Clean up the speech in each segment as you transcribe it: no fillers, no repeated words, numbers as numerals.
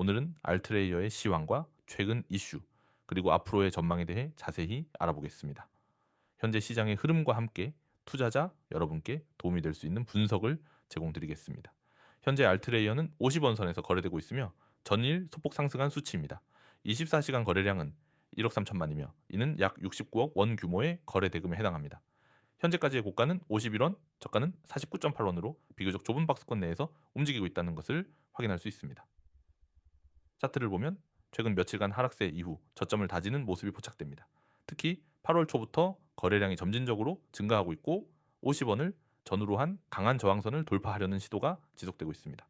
오늘은 알트레이어의 시황과 최근 이슈, 그리고 앞으로의 전망에 대해 자세히 알아보겠습니다. 현재 시장의 흐름과 함께 투자자 여러분께 도움이 될 수 있는 분석을 제공드리겠습니다. 현재 알트레이어는 50원 선에서 거래되고 있으며 전일 소폭 상승한 수치입니다. 24시간 거래량은 1억 3천만이며 이는 약 69억 원 규모의 거래 대금에 해당합니다. 현재까지의 고가는 51원, 저가는 49.8원으로 비교적 좁은 박스권 내에서 움직이고 있다는 것을 확인할 수 있습니다. 차트를 보면 최근 며칠간 하락세 이후 저점을 다지는 모습이 포착됩니다. 특히 8월 초부터 거래량이 점진적으로 증가하고 있고 50원을 전후로 한 강한 저항선을 돌파하려는 시도가 지속되고 있습니다.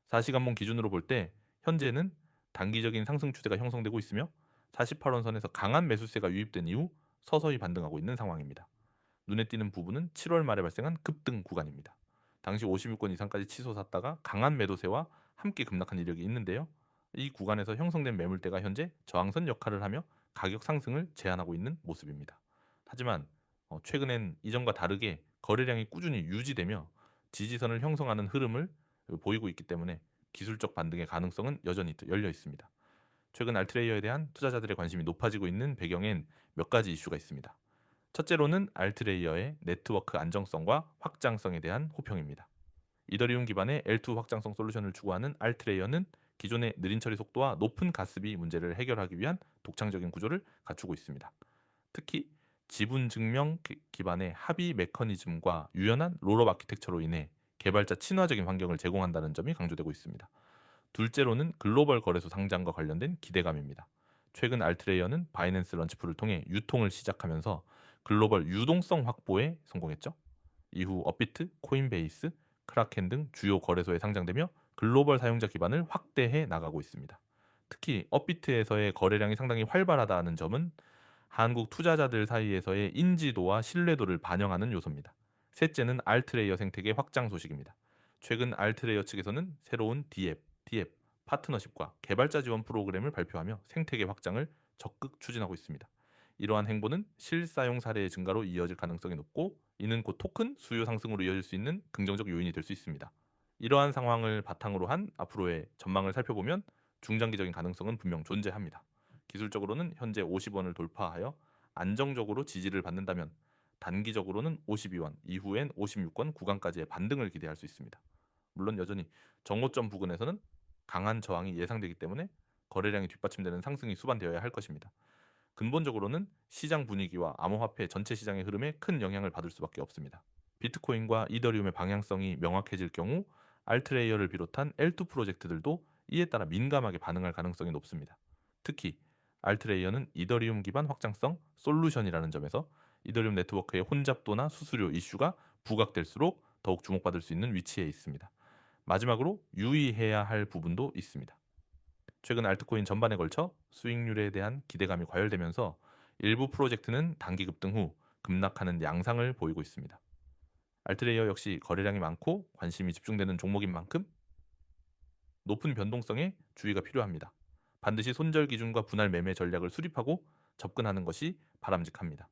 4시간봉 기준으로 볼 때 현재는 단기적인 상승 추세가 형성되고 있으며 48원 선에서 강한 매수세가 유입된 이후 서서히 반등하고 있는 상황입니다. 눈에 띄는 부분은 7월 말에 발생한 급등 구간입니다. 당시 56권 이상까지 치솟았다가 강한 매도세와 함께 급락한 이력이 있는데요. 이 구간에서 형성된 매물대가 현재 저항선 역할을 하며 가격 상승을 제한하고 있는 모습입니다. 하지만 최근엔 이전과 다르게 거래량이 꾸준히 유지되며 지지선을 형성하는 흐름을 보이고 있기 때문에 기술적 반등의 가능성은 여전히 열려 있습니다. 최근 알트레이어에 대한 투자자들의 관심이 높아지고 있는 배경엔 몇 가지 이슈가 있습니다. 첫째로는 알트레이어의 네트워크 안정성과 확장성에 대한 호평입니다. 이더리움 기반의 L2 확장성 솔루션을 추구하는 알트레이어는 기존의 느린 처리 속도와 높은 가스비 문제를 해결하기 위한 독창적인 구조를 갖추고 있습니다. 특히 지분 증명 기반의 합의 메커니즘과 유연한 롤업 아키텍처로 인해 개발자 친화적인 환경을 제공한다는 점이 강조되고 있습니다. 둘째로는 글로벌 거래소 상장과 관련된 기대감입니다. 최근 알트레이어는 바이낸스 런치풀을 통해 유통을 시작하면서 글로벌 유동성 확보에 성공했죠. 이후 업비트, 코인베이스, 크라켄 등 주요 거래소에 상장되며 글로벌 사용자 기반을 확대해 나가고 있습니다. 특히 업비트에서의 거래량이 상당히 활발하다는 점은 한국 투자자들 사이에서의 인지도와 신뢰도를 반영하는 요소입니다. 셋째는 알트레이어 생태계 확장 소식입니다. 최근 알트레이어 측에서는 새로운 D앱 파트너십과 개발자 지원 프로그램을 발표하며 생태계 확장을 적극 추진하고 있습니다. 이러한 행보는 실사용 사례의 증가로 이어질 가능성이 높고 이는 곧 토큰 수요 상승으로 이어질 수 있는 긍정적 요인이 될 수 있습니다. 이러한 상황을 바탕으로 한 앞으로의 전망을 살펴보면 중장기적인 가능성은 분명 존재합니다. 기술적으로는 현재 50원을 돌파하여 안정적으로 지지를 받는다면 단기적으로는 52원, 이후엔 56원 구간까지의 반등을 기대할 수 있습니다. 물론 여전히 정오점 부근에서는 강한 저항이 예상되기 때문에 거래량이 뒷받침되는 상승이 수반되어야 할 것입니다. 근본적으로는 시장 분위기와 암호화폐 전체 시장의 흐름에 큰 영향을 받을 수밖에 없습니다. 비트코인과 이더리움의 방향성이 명확해질 경우 알트레이어를 비롯한 L2 프로젝트들도 이에 따라 민감하게 반응할 가능성이 높습니다. 특히 알트레이어는 이더리움 기반 확장성 솔루션이라는 점에서 이더리움 네트워크의 혼잡도나 수수료 이슈가 부각될수록 더욱 주목받을 수 있는 위치에 있습니다. 마지막으로 유의해야 할 부분도 있습니다. 최근 알트코인 전반에 걸쳐 수익률에 대한 기대감이 과열되면서 일부 프로젝트는 단기 급등 후 급락하는 양상을 보이고 있습니다. 알트레이어 역시 거래량이 많고 관심이 집중되는 종목인 만큼 높은 변동성에 주의가 필요합니다. 반드시 손절 기준과 분할 매매 전략을 수립하고 접근하는 것이 바람직합니다.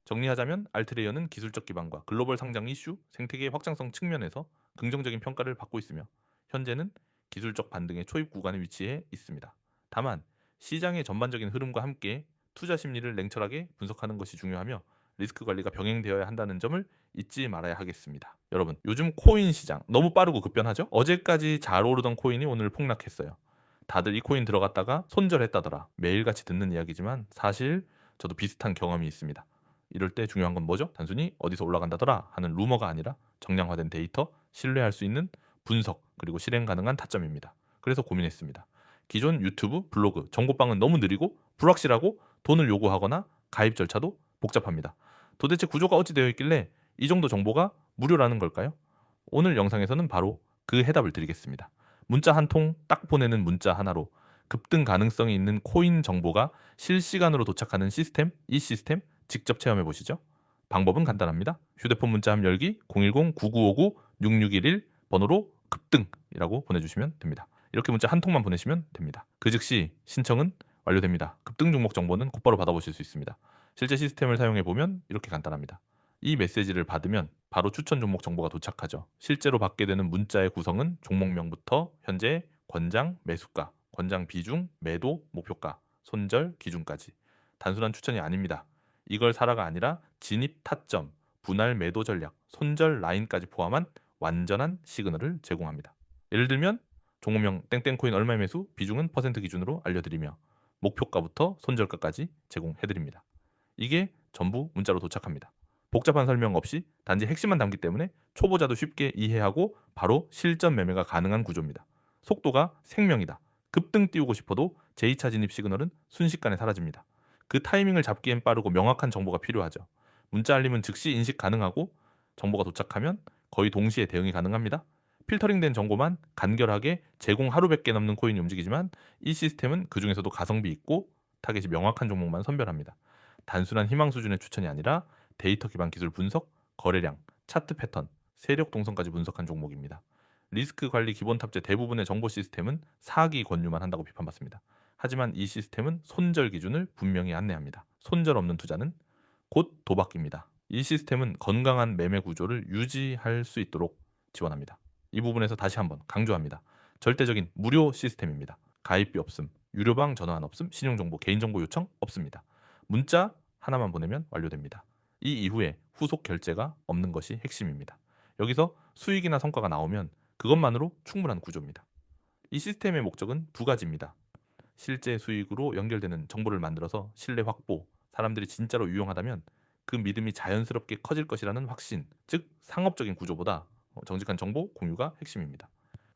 정리하자면 알트레이어는 기술적 기반과 글로벌 상장 이슈, 생태계 확장성 측면에서 긍정적인 평가를 받고 있으며 현재는 기술적 반등의 초입 구간에 위치해 있습니다. 다만 시장의 전반적인 흐름과 함께 투자 심리를 냉철하게 분석하는 것이 중요하며 리스크 관리가 병행되어야 한다는 점을 잊지 말아야 하겠습니다. 여러분, 요즘 코인 시장 너무 빠르고 급변하죠? 어제까지 잘 오르던 코인이 오늘 폭락했어요. 다들 이 코인 들어갔다가 손절했다더라. 매일같이 듣는 이야기지만 사실 저도 비슷한 경험이 있습니다. 이럴 때 중요한 건 뭐죠? 단순히 어디서 올라간다더라 하는 루머가 아니라 정량화된 데이터, 신뢰할 수 있는 분석, 그리고 실행 가능한 타점입니다. 그래서 고민했습니다. 기존 유튜브, 블로그, 정보방은 너무 느리고 불확실하고 돈을 요구하거나 가입 절차도 복잡합니다. 도대체 구조가 어찌 되어 있길래 이 정도 정보가 무료라는 걸까요? 오늘 영상에서는 바로 그 해답을 드리겠습니다. 문자 한 통 딱 보내는 문자 하나로 급등 가능성이 있는 코인 정보가 실시간으로 도착하는 시스템, 이 시스템 직접 체험해 보시죠. 방법은 간단합니다. 휴대폰 문자함 열기 010-9959-6611 번호로 급등이라고 보내주시면 됩니다. 이렇게 문자 한 통만 보내시면 됩니다. 그 즉시 신청은 완료됩니다. 급등 종목 정보는 곧바로 받아보실 수 있습니다. 실제 시스템을 사용해 보면 이렇게 간단합니다. 이 메시지를 받으면 바로 추천 종목 정보가 도착하죠. 실제로 받게 되는 문자의 구성은 종목명부터 현재 권장 매수가, 권장 비중, 매도 목표가, 손절 기준까지. 단순한 추천이 아닙니다. 이걸 사라가 아니라 진입 타점, 분할 매도 전략, 손절 라인까지 포함한 완전한 시그널을 제공합니다. 예를 들면 종목명 땡땡코인 얼마의 매수, 비중은 퍼센트 기준으로 알려드리며 목표가부터 손절가까지 제공해드립니다. 이게 전부 문자로 도착합니다. 복잡한 설명 없이 단지 핵심만 담기 때문에 초보자도 쉽게 이해하고 바로 실전 매매가 가능한 구조입니다. 속도가 생명이다. 급등 띄우고 싶어도 제2차 진입 시그널은 순식간에 사라집니다. 그 타이밍을 잡기엔 빠르고 명확한 정보가 필요하죠. 문자 알림은 즉시 인식 가능하고 정보가 도착하면 거의 동시에 대응이 가능합니다. 필터링된 정보만 간결하게 제공 하루밖에 넘는 코인이 움직이지만 이 시스템은 그 중에서도 가성비 있고 타겟이 명확한 종목만 선별합니다. 단순한 희망 수준의 추천이 아니라 데이터 기반 기술 분석, 거래량, 차트 패턴, 세력 동선까지 분석한 종목입니다. 리스크 관리 기본 탑재 대부분의 정보 시스템은 사기 권유만 한다고 비판받습니다. 하지만 이 시스템은 손절 기준을 분명히 안내합니다. 손절 없는 투자는 곧 도박입니다. 이 시스템은 건강한 매매 구조를 유지할 수 있도록 지원합니다. 이 부분에서 다시 한번 강조합니다. 절대적인 무료 시스템입니다. 가입비 없음, 유료방 전화한 없음, 신용정보, 개인정보 요청 없습니다. 문자 하나만 보내면 완료됩니다. 이 이후에 후속 결제가 없는 것이 핵심입니다. 여기서 수익이나 성과가 나오면 그것만으로 충분한 구조입니다. 이 시스템의 목적은 두 가지입니다. 실제 수익으로 연결되는 정보를 만들어서 신뢰 확보, 사람들이 진짜로 유용하다면 그 믿음이 자연스럽게 커질 것이라는 확신, 즉 상업적인 구조보다 정직한 정보 공유가 핵심입니다.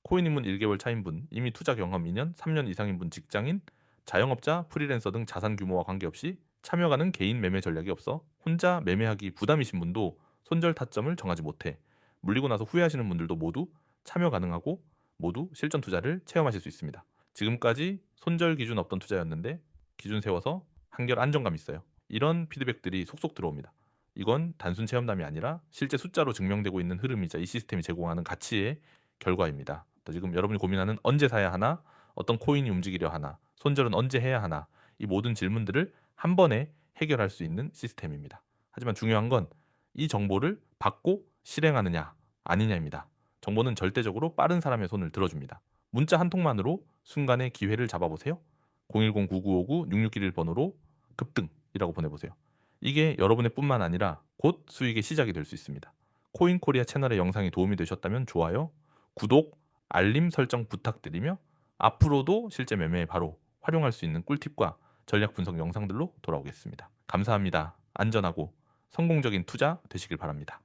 코인 입문 1개월 차인 분, 이미 투자 경험 2년, 3년 이상인 분, 직장인, 자영업자, 프리랜서 등 자산 규모와 관계없이 참여가는 개인 매매 전략이 없어 혼자 매매하기 부담이신 분도 손절 타점을 정하지 못해 물리고 나서 후회하시는 분들도 모두 참여 가능하고 모두 실전 투자를 체험하실 수 있습니다. 지금까지 손절 기준 없던 투자였는데 기준 세워서 한결 안정감 있어요. 이런 피드백들이 속속 들어옵니다. 이건 단순 체험담이 아니라 실제 숫자로 증명되고 있는 흐름이자 이 시스템이 제공하는 가치의 결과입니다. 또 지금 여러분이 고민하는 언제 사야 하나, 어떤 코인이 움직이려 하나, 손절은 언제 해야 하나, 이 모든 질문들을 한 번에 해결할 수 있는 시스템입니다. 하지만 중요한 건 이 정보를 받고 실행하느냐 아니냐입니다. 정보는 절대적으로 빠른 사람의 손을 들어줍니다. 문자 한 통만으로 순간의 기회를 잡아보세요. 010-9959-6611 번호로 급등이라고 보내보세요. 이게 여러분의 뿐만 아니라 곧 수익의 시작이 될 수 있습니다. 코인코리아 채널의 영상이 도움이 되셨다면 좋아요, 구독, 알림 설정 부탁드리며 앞으로도 실제 매매에 바로 활용할 수 있는 꿀팁과 전략 분석 영상들로 돌아오겠습니다. 감사합니다. 안전하고 성공적인 투자 되시길 바랍니다.